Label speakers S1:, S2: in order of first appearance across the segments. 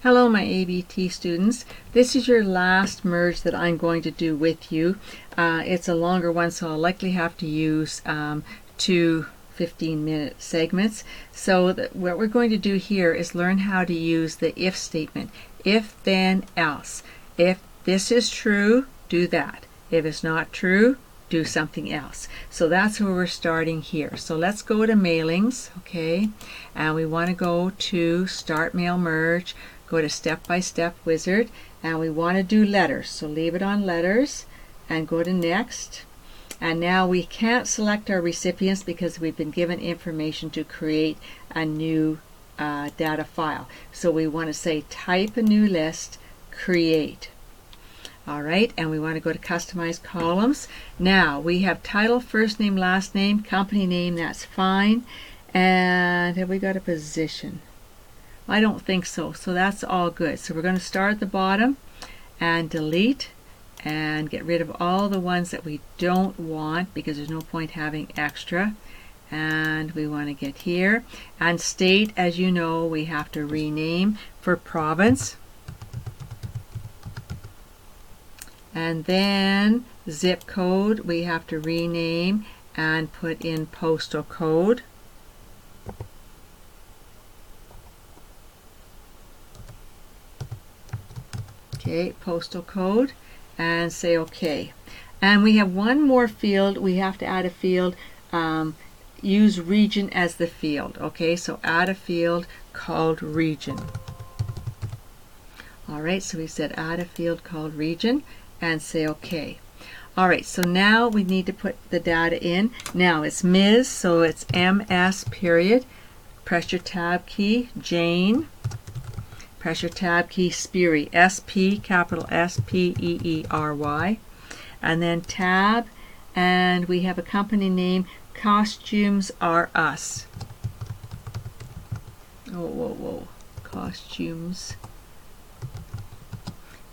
S1: Hello my ABT students. This is your last merge that I'm going to do with you. It's a longer one, so I'll likely have to use two 15-minute segments. So what we're going to do here is learn how to use the if statement. If, then, else. If this is true, do that. If it's not true, do something else. So that's where we're starting here. So let's go to mailings, okay? And we want to go to Start Mail Merge, go to Step by Step Wizard, and we want to do letters. So leave it on letters and go to Next. And now we can't select our recipients because we've been given information to create a new data file. So we want to say type a new list, create. Alright, and we want to go to Customize Columns. Now we have title, first name, last name, company name, that's fine. And have we got a position? I don't think so, so that's all good. So we're going to start at the bottom and delete and get rid of all the ones that we don't want because there's no point having extra. And we want to get here. And state, as you know, we have to rename for province. And then zip code we have to rename and put in postal code. Okay, postal code, and say OK. And we have one more field. We have to add a field, use region as the field. Okay, so add a field called region. Alright, so we said add a field called region and say OK. Alright, so now we need to put the data in. Now it's Ms., so it's MS period. Press your tab key, Jane. Press your tab key, Speary, SP, capital S-P-E-E-R-Y. And then tab, and we have a company name, Costumes Are Us. Whoa. Costumes,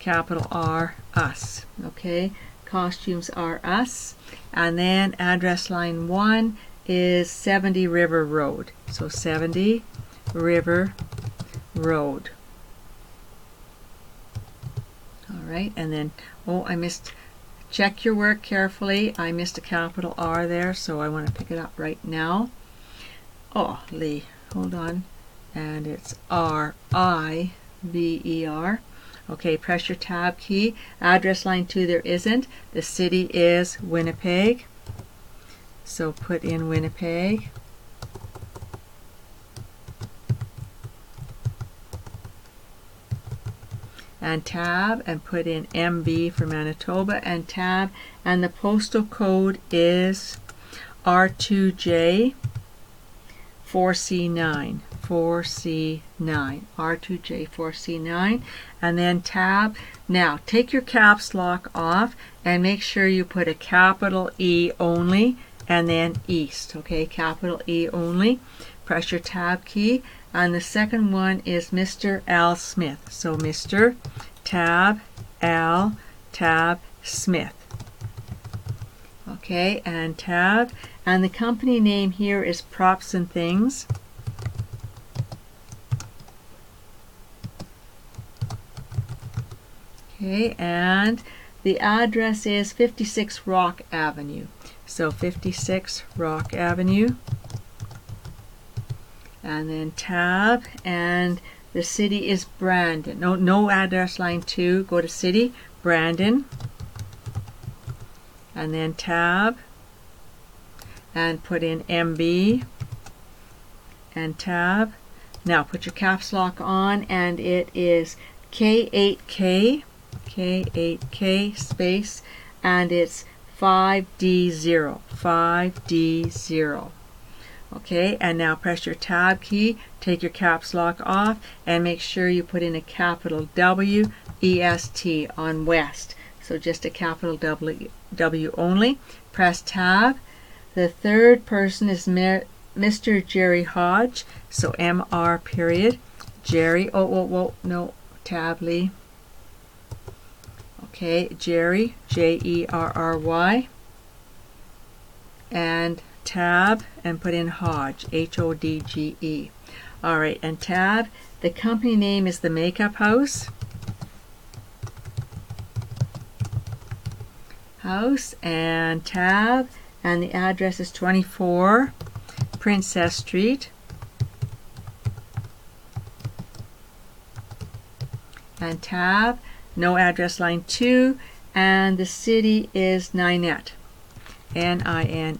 S1: capital R, us. Okay, Costumes Are Us. And then address line 1 is 70 River Road. So 70 River Road. Alright, and then, check your work carefully. I missed a capital R there, so I want to pick it up right now. Oh, Lee, hold on. And it's R-I-V-E-R. Okay, press your tab key. Address line 2 there isn't. The city is Winnipeg. So put in Winnipeg. And tab and put in MB for Manitoba and tab, and the postal code is R2J 4C9 R2J 4C9, and then tab. Now take your caps lock off and make sure you put a capital E only and then east. Okay, capital E only. Press your tab key, and the second one is Mr. Al Smith. So Mr. tab Al tab Smith. Okay, and tab, and the company name here is Props and Things. Okay, and the address is 56 Rock Avenue. So 56 Rock Avenue. And then tab, and the city is Brandon. No address line 2. Go to city, Brandon. And then tab, and put in MB, and tab. Now put your caps lock on, and it is K8K space, and it's 5D0. Okay, and now press your tab key, take your caps lock off, and make sure you put in a capital W-E-S-T on West. So just a capital W only. Press tab. The third person is Mr. Jerry Hodge. So M-R period. Jerry. No. Tab, Lee. Okay, Jerry. J-E-R-R-Y. And tab and put in Hodge, H-O-D-G-E. All right, and tab. The company name is the Makeup House. And tab. And the address is 24 Princess Street. And tab. No address, line 2. And the city is Ninette. Ninette.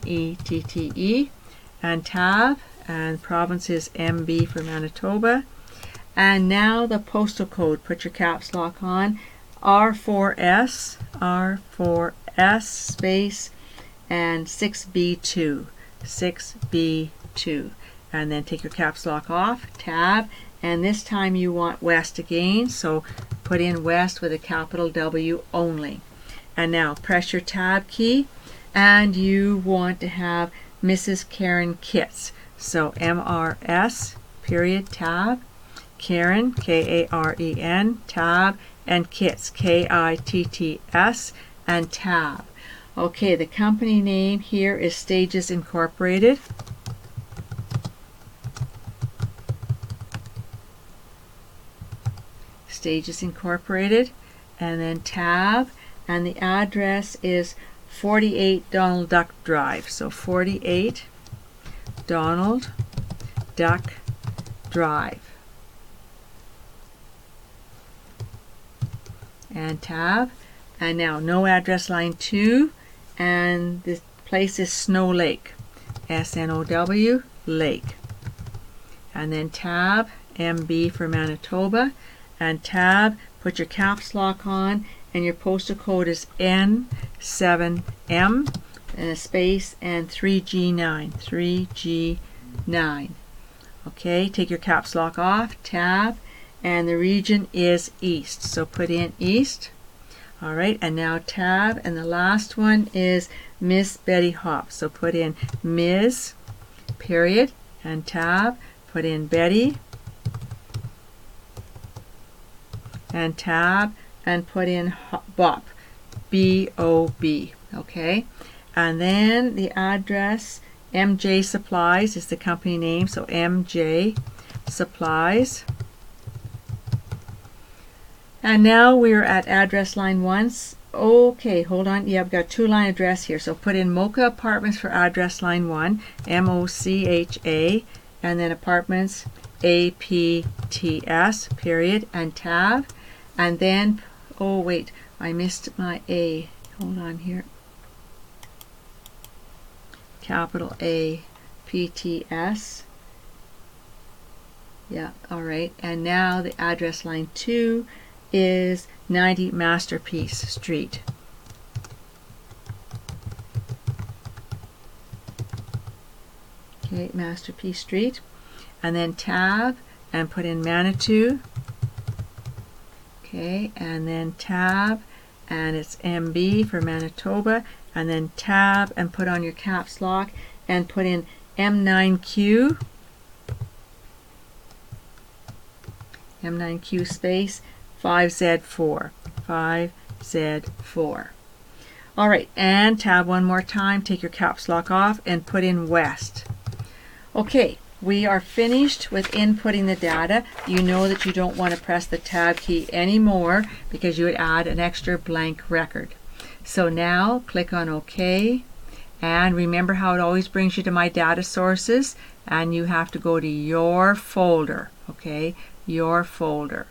S1: And tab. And province is MB for Manitoba. And now the postal code. Put your caps lock on. R4S space and 6B2. And then take your caps lock off. Tab. And this time you want West again. So put in West with a capital W only. And now press your tab key. And you want to have Mrs. Karen Kitts. So MRS period tab, Karen Karen tab, and Kitts KITTS and tab. Okay, the company name here is Stages Incorporated. Stages Incorporated, and then tab, and the address is 48 Donald Duck Drive. So 48 Donald Duck Drive. And tab. And now no address, line 2. And this place is Snow Lake. SNOW Lake. And then tab. MB for Manitoba. And tab. Put your caps lock on. And your postal code is N7M. And a space and 3G9. Okay, take your caps lock off, tab, and the region is East. So put in East. All right, and now tab, and the last one is Miss Betty Hop. So put in Ms. period and tab, put in Betty and tab, and put in Bop, B-O-B. Okay. And then the address, MJ Supplies is the company name, so MJ Supplies. And now we're at address line 1. Okay, hold on. Yeah, I've got 2-line address here. So put in Mocha Apartments for address line 1, MOCHA, and then apartments, APTS, period, and tab. And then, oh wait, I missed my A. Hold on here. Capital A, PTS. Yeah, all right. And now the address line 2 is 90 Masterpiece Street. Okay, Masterpiece Street. And then tab and put in Manitou. Okay, and then tab, and it's MB for Manitoba. And then tab and put on your caps lock and put in M9Q. M9Q space 5Z4. 5Z4. All right, and tab one more time. Take your caps lock off and put in West. Okay, we are finished with inputting the data. You know that you don't want to press the tab key anymore because you would add an extra blank record. So now click on OK, and remember how it always brings you to my data sources, and you have to go to your folder. Okay, your folder.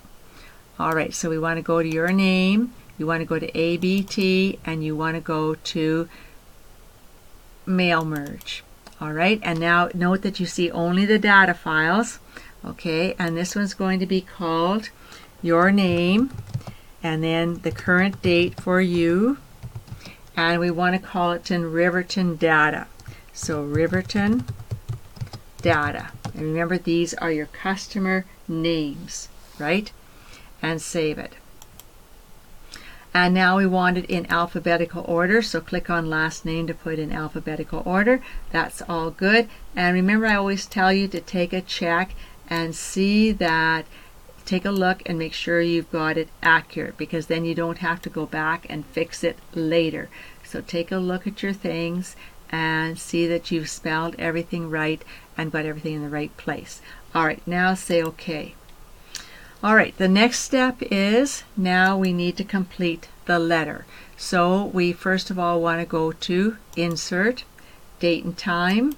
S1: All right, so we want to go to your name, you want to go to ABT, and you want to go to mail merge. All right, and now note that you see only the data files. Okay, and this one's going to be called your name and then the current date for you, and we want to call it in Riverton data. So Riverton data, and remember these are your customer names, right? And save it. And now we want it in alphabetical order, so click on last name to put in alphabetical order. That's all good. And remember, I always tell you to take a check and see that, take a look and make sure you've got it accurate, because then you don't have to go back and fix it later. So take a look at your things and see that you've spelled everything right and got everything in the right place. All right, now say OK. All right, the next step is now we need to complete the letter. So we first of all want to go to Insert, Date and Time,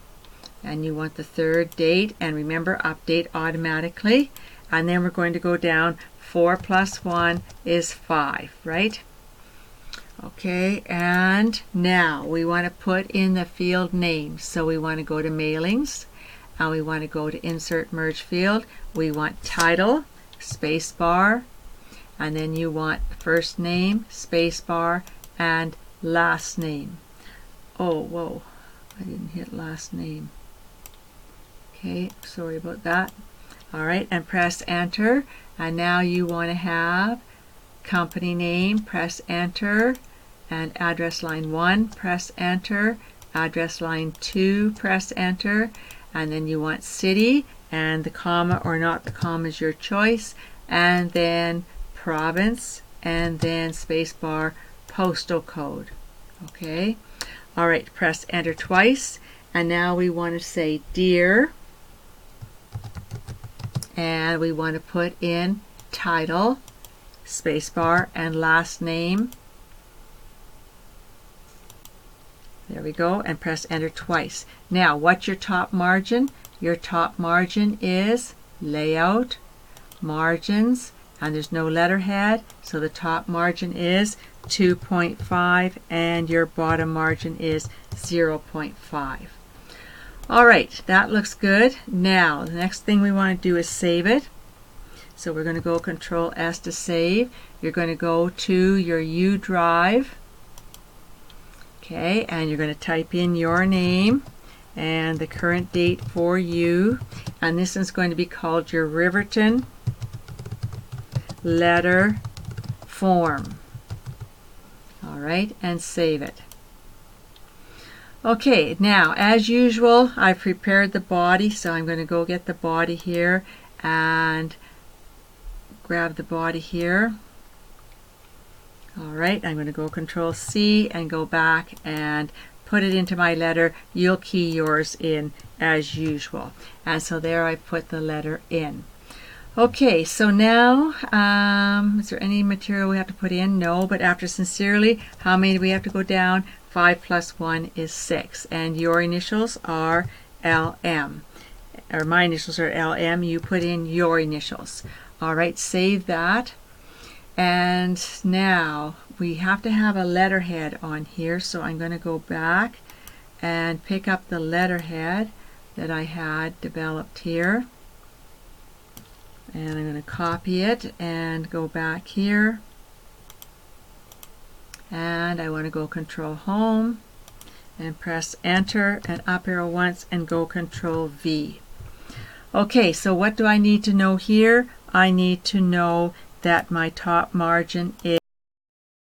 S1: and you want the third date, and remember, update automatically. And then we're going to go down, 4 plus 1 is 5, right? Okay, and now we want to put in the field name. So we want to go to Mailings, and we want to go to Insert Merge Field. We want Title, spacebar, and then you want first name, spacebar, and last name. Oh, whoa, I didn't hit last name. Okay, sorry about that. All right, and press enter, and now you want to have company name, press enter, and address line 1, press enter, address line 2, press enter, and then you want city, and the comma or not the comma is your choice, and then province, and then spacebar, postal code. Okay, all right, press enter twice, and now we want to say dear, and we want to put in title, spacebar, and last name. There we go, and press enter twice. Now, what's your top margin? Your top margin is layout, margins, and there's no letterhead, so the top margin is 2.5 and your bottom margin is 0.5. All right, that looks good. Now, the next thing we want to do is save it. So we're going to go Control S to save. You're going to go to your U drive. Okay, and you're going to type in your name and the current date for you. And this is going to be called your Riverton letter form. All right, and save it. Okay, now as usual, I've prepared the body, so I'm going to go get the body here and grab the body here. All right, I'm going to go Control C and go back and put it into my letter. You'll key yours in as usual. And so there I put the letter in. Okay, so now, is there any material we have to put in? No, but after sincerely, how many do we have to go down? 5 plus 1 is 6. And your initials are LM. Or my initials are LM. You put in your initials. All right, save that. And now we have to have a letterhead on here, so I'm going to go back and pick up the letterhead that I had developed here. And I'm going to copy it and go back here. And I want to go Control Home and press Enter and up arrow once and go Control V. Okay, so what do I need to know here? I need to know that my top margin is